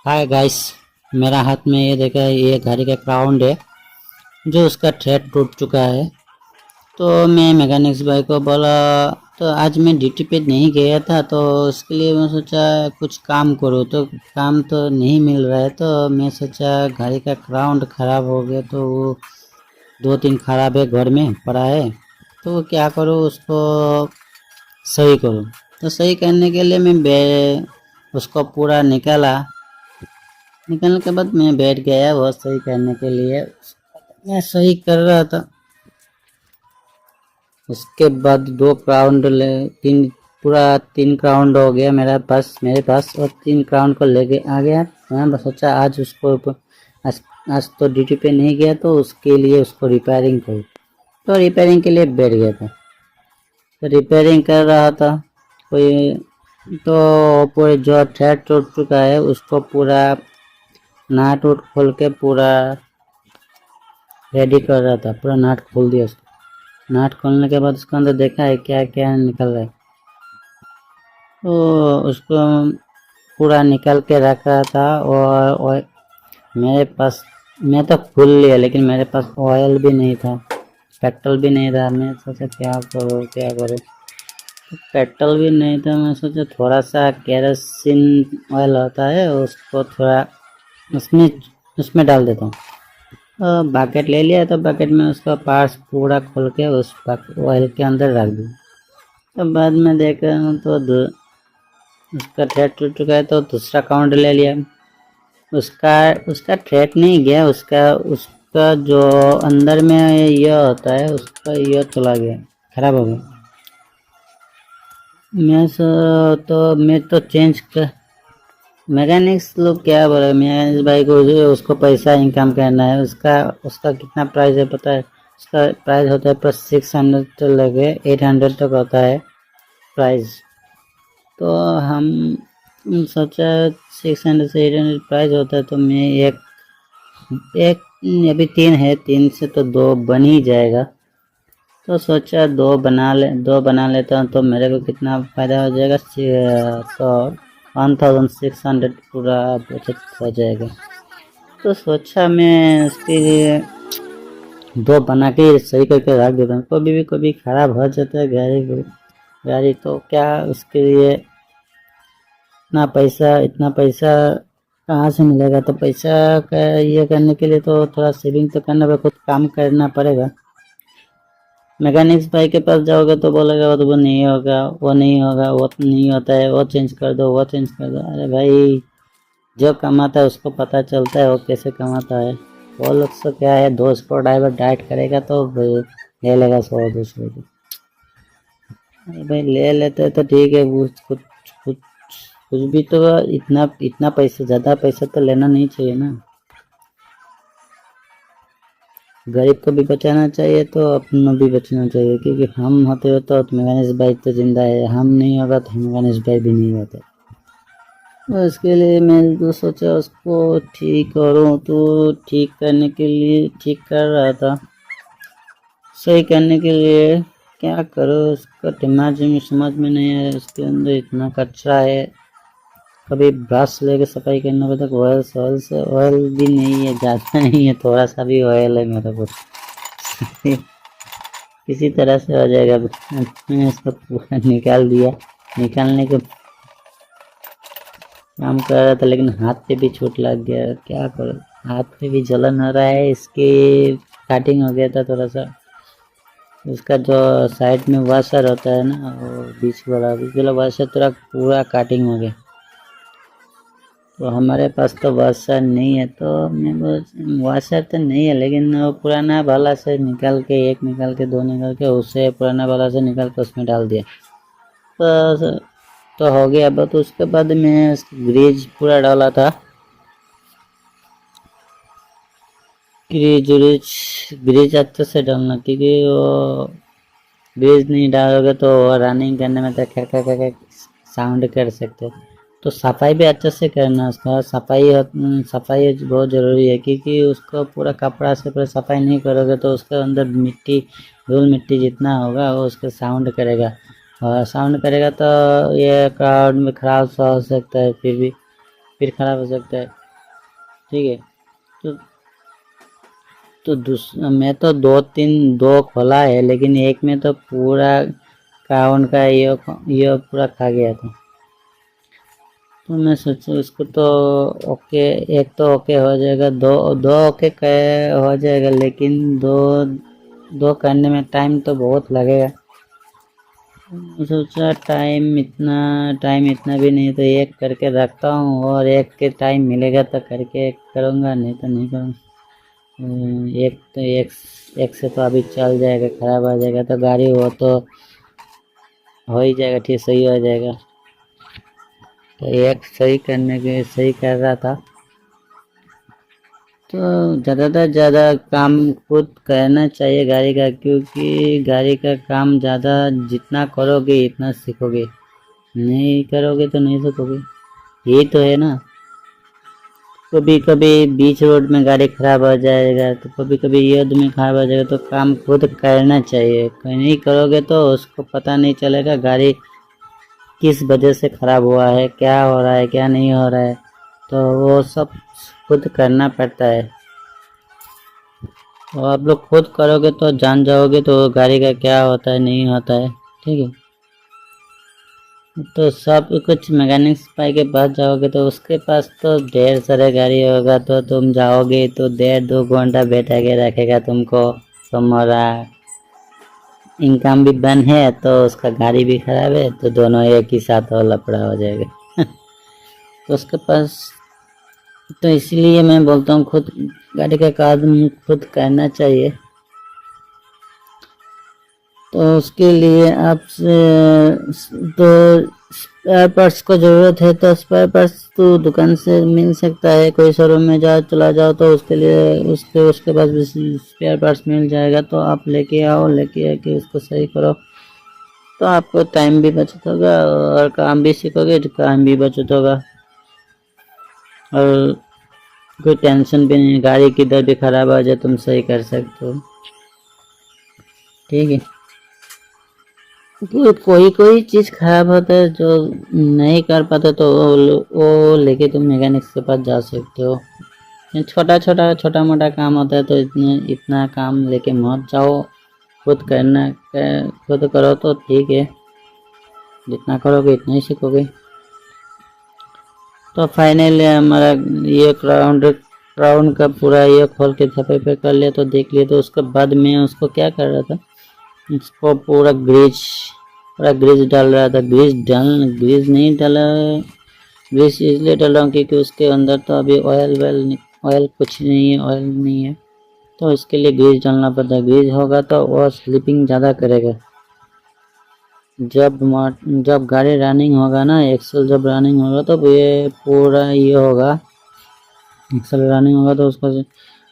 Hi guys. मेरा हाथ में ये देखा है, ये गाड़ी का क्राउन है जो उसका थ्रेड टूट चुका है। तो मैं मैकेनिक्स भाई को बोला, तो आज मैं ड्यूटी पे नहीं गया था तो उसके लिए मैं सोचा कुछ काम करूँ, तो काम तो नहीं मिल रहा है। तो मैं सोचा गाड़ी का क्राउन ख़राब हो गया, तो वो 2-3 ख़राब है घर में पड़ा है, तो क्या करूँ उसको सही करूँ। तो सही करने के लिए उसको पूरा निकालने के बाद मैं बैठ गया वो सही करने के लिए। मैं सही कर रहा था, उसके बाद 2 राउंड ले तीन पूरा 3 राउंड हो गया मेरे पास और 3 राउंड को लेके आ गया। मैं सोचा आज उसको आज, आज तो ड्यूटी पे नहीं गया तो उसके लिए उसको रिपेयरिंग करूँ। तो रिपेयरिंग के लिए बैठ गया था, तो रिपेयरिंग कर रहा था कोई। तो पूरे जो थ्रेड टूट चुका है उसको पूरा नाट उट खोल के पूरा रेडी कर रहा था। पूरा नाट खोल दिया उसको। नाट खोलने के बाद उसके अंदर देखा है क्या क्या निकल रहा है, तो उसको पूरा निकाल के रखा था। और मेरे पास मैं तो खोल लिया, लेकिन मेरे पास ऑयल भी नहीं था, पेट्रोल भी नहीं था। मैं सोचा क्या करूँ क्या करूँ, तो पेट्रोल भी नहीं था। मैं सोचा थोड़ा सा केरोसिन ऑयल होता है उसको थोड़ा उसमें उसमें डाल देता हूँ। बकेट ले लिया, तो बकेट में उसका पार्ट्स पूरा खोल के उस ऑयल के अंदर रख दिया। तो बाद में देखा तो उसका थ्रेड टूट चुका है, तो दूसरा काउंट ले लिया। उसका उसका थ्रेड नहीं गया, उसका जो अंदर में यह होता है उसका यह चला गया, खराब हो गया। मैं तो चेंज कर मैकेनिक्स लोग क्या बोले, मैकेनिक्स भाई को उसको पैसा इनकम करना है। उसका उसका कितना प्राइस है पता है? उसका प्राइस होता है प्लस 600 से लगे 800 तक होता है प्राइस। तो हम सोचा 600 से 800 प्राइस होता है, तो मैं एक एक अभी 3 है, 3 से तो 2 बन ही जाएगा। तो सोचा 2 बना लेता हूँ, तो मेरे को कितना फ़ायदा हो जाएगा। तो 1600 पूरा बचत हो जाएगा। तो सोचा मैं उसके लिए 2 बना के सही करके रख देता हूँ। कभी ख़राब हो जाता है गाड़ी तो क्या उसके लिए इतना पैसा कहाँ से मिलेगा। तो पैसा का ये करने के लिए तो थोड़ा सेविंग तो करना पड़ेगा, खुद काम करना पड़ेगा। मैकेनिक्स भाई के पास जाओगे तो बोलेगा वो नहीं होगा, वो नहीं होगा, वो नहीं होता है, वो चेंज कर दो, वो चेंज कर दो। अरे भाई, जो कमाता है उसको पता चलता है वो कैसे कमाता है। वो लोग तो क्या है, 2 स्क्रू ड्राइवर डाइट करेगा तो ले लेगा 100-200 रुपये। अरे भाई ले लेते तो ठीक है, कुछ कुछ कुछ कुछ भी तो इतना इतना पैसा, ज़्यादा पैसा तो लेना नहीं चाहिए ना। गरीब को भी बचाना चाहिए तो अपना भी बचना चाहिए, क्योंकि हम होते हो तो गणेश भाई तो जिंदा है, हम नहीं होगा तो हम गणेश भाई भी नहीं होते। तो इसके लिए मैं तो सोचा उसको ठीक करूँ, तो ठीक करने के लिए ठीक कर रहा था। सही करने के लिए क्या करूँ उसका दिमाग में समझ में नहीं आया। उसके अंदर इतना कचरा है, कभी ब्रश लेके सफाई करने को तक ऑयल से ऑयल भी नहीं है, ज़्यादा नहीं है, थोड़ा सा भी ऑयल है मेरे को। किसी तरह से हो जाएगा। मैंने इसको पूरा निकाल दिया। निकालने के काम कर रहा था, लेकिन हाथ पे भी चोट लग गया। क्या करूं, हाथ पे भी जलन हो रहा है। इसके कटिंग हो गया था थोड़ा सा। उसका जो साइड में वाशर होता है ना, वो बीच वाला वाशर पूरा कटिंग हो गया। तो हमारे पास तो वाशर नहीं है, तो मैं वाशर तो नहीं है, लेकिन वो पुराना वाला से निकाल के, एक निकाल के 2 निकाल के, उसे पुराना वाला से निकाल के उसमें डाल दिया। तो हो गया। तो उसके बाद मैं ग्रीज पूरा डाला था। ग्रीज अच्छे से डालना, क्योंकि वो ग्रीज नहीं डालोगे तो रनिंग करने में तो खै साउंड कर सकते। तो सफाई भी अच्छे से करना, उसका सफाई बहुत ज़रूरी है, क्योंकि उसको पूरा कपड़ा से पूरा सफाई नहीं करोगे तो उसके अंदर मिट्टी, धूल मिट्टी जितना होगा वो उसका साउंड करेगा, और साउंड करेगा तो ये क्राउड में खराब सा हो सकता है। फिर ख़राब हो सकता है। ठीक है, तो मैं तो दो खोला है, लेकिन एक में तो पूरा काउंट का ये पूरा खा गया था। तो मैं सोचूं इसको तो ओके, एक तो ओके हो जाएगा, दो ओके हो जाएगा, लेकिन दो करने में टाइम तो बहुत लगेगा। सोचा टाइम इतना भी नहीं, तो एक करके रखता हूँ, और एक के टाइम मिलेगा तो करके करूँगा, नहीं तो नहीं करूँगा। एक से तो अभी चल जाएगा, ख़राब आ जाएगा तो गाड़ी हो तो हो ही जाएगा, ठीक सही हो जाएगा। तो एक सही कर रहा था। तो ज़्यादातर ज़्यादा काम खुद करना चाहिए गाड़ी का, क्योंकि गाड़ी का काम ज़्यादा जितना करोगे इतना सीखोगे, नहीं करोगे तो नहीं सीखोगे, यही तो है ना। कभी कभी बीच रोड में गाड़ी खराब हो जाएगा, तो कभी कभी युद्ध में खराब हो जाएगा, तो काम खुद करना चाहिए। नहीं करोगे तो उसको पता नहीं चलेगा गाड़ी किस वजह से खराब हुआ है, क्या हो रहा है, क्या नहीं हो रहा है, तो वो सब खुद करना पड़ता है। और आप लोग खुद करोगे तो जान जाओगे तो गाड़ी का क्या होता है, नहीं होता है। ठीक है, तो सब कुछ मैकेनिक्स भाई के पास जाओगे तो उसके पास तो ढेर सारे गाड़ी होगा, तो तुम जाओगे तो 1.5-2 घंटा बैठा के रखेगा तुमको। तुम्हारा इनकम भी बंद है, तो उसका गाड़ी भी खराब है, तो दोनों एक ही साथ हो लफड़ा हो जाएगा। तो उसके पास, तो इसलिए मैं बोलता हूँ खुद गाड़ी का काम खुद करना चाहिए। तो उसके लिए आपसे तो स्पेयर पार्ट्स को ज़रूरत है, तो स्पेयर पार्ट्स तो दुकान से मिल सकता है, कोई शोरूम में चला जाओ तो उसके लिए उसके पास भी स्पेयर पार्ट्स मिल जाएगा। तो आप लेके आओ, लेके आके उसको सही करो, तो आपको टाइम भी बचत होगा और काम भी सीखोगे, तो काम भी बचत होगा, और कोई टेंशन भी नहीं, गाड़ी किधर भी खराब आ जाए तुम सही कर सकते हो। ठीक है, कोई चीज़ खराब होता है जो नहीं कर पाते, तो वो लेके तुम मैकेनिक्स के पास जा सकते हो। छोटा मोटा काम होता है तो इतना काम लेके मत जाओ, खुद करो तो ठीक है, जितना करोगे इतना ही सीखोगे। तो फाइनली हमारा ये क्राउन का पूरा ये खोल के सफाई पे कर लिया, तो देख लिया। तो उसके बाद में उसको क्या कर रहा था, इसको पूरा ग्रीस डाल रहा था। ग्रीस नहीं डाला, ग्रीस इसलिए डाल रहा हूँ क्योंकि उसके अंदर तो अभी ऑयल कुछ नहीं है, ऑयल नहीं है, तो इसके लिए ग्रीस डालना पड़ता है। ग्रीस होगा तो वो स्लिपिंग ज़्यादा करेगा। जब गाड़ी रनिंग होगा ना, एक्सल जब रनिंग होगा तो ये पूरा ये होगा, एक्सल रनिंग होगा तो उसको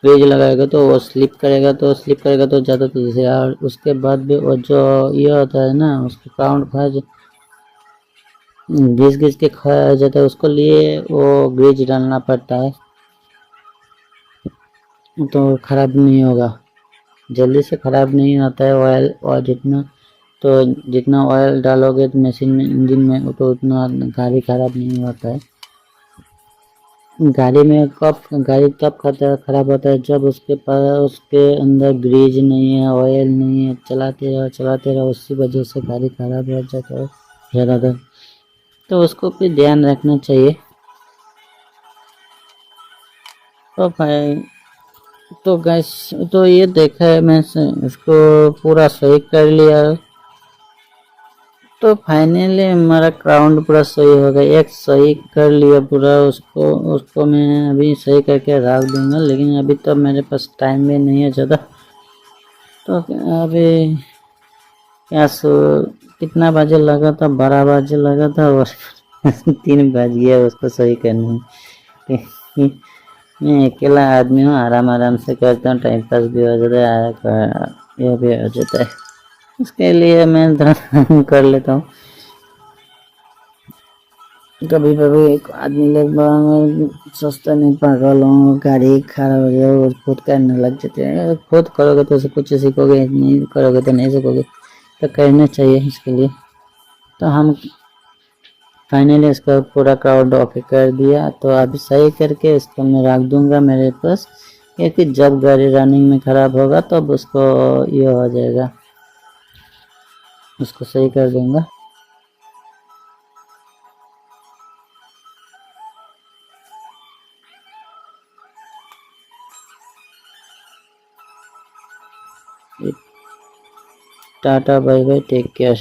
ग्रीज लगाएगा तो वो स्लिप करेगा तो ज़्यादा तेज़ी से। और उसके बाद भी वो जो ये होता है ना, उसको काउंट घिस के खाया जाता है, उसको लिए वो ग्रीज डालना पड़ता है, तो ख़राब नहीं होगा, जल्दी से ख़राब नहीं होता है ऑयल। और जितना ऑयल डालोगे तो मशीन में, इंजन में, तो उतना गाड़ी ख़राब नहीं होता है। गाड़ी तब ख़राब होता है जब उसके अंदर ग्रीज नहीं है, ऑयल नहीं है, चलाते रहो, उसी वजह से गाड़ी ख़राब हो जाता है ज़्यादातर। तो उसको भी ध्यान रखना चाहिए। तो भाई, तो गैस, तो ये देखा है मैं इसको पूरा सही कर लिया। तो फाइनली हमारा क्राउन पूरा सही हो गया, एक सही कर लिया पूरा। उसको मैं अभी सही करके रख दूंगा, लेकिन अभी तो मेरे पास टाइम भी नहीं है ज़्यादा। तो अभी कितना बजे लगा था, 12 बजे लगा था, और 3 बज गया उसको सही करने में। मैं अकेला आदमी हूँ, आराम से करता हूँ, टाइम पास भी हो जाता है, ये भी हो जाता है, उसके लिए मैं कर लेता हूँ। कभी एक आदमी लोग सोचता नहीं, पागल हूँ, गाड़ी खराब हो जाए और खुद करने लग जाते हैं। खुद करोगे तो कुछ सीखोगे, नहीं करोगे तो नहीं सीखोगे, तो करना चाहिए इसके लिए। तो हम फाइनली इसका पूरा क्राउड ओके कर दिया। तो अभी सही करके इसको मैं रख दूंगा मेरे पास, क्योंकि जब गाड़ी रनिंग में ख़राब होगा तब तो उसको ये हो जाएगा, उसको सही कर दूंगा। Tata bye bye, take care.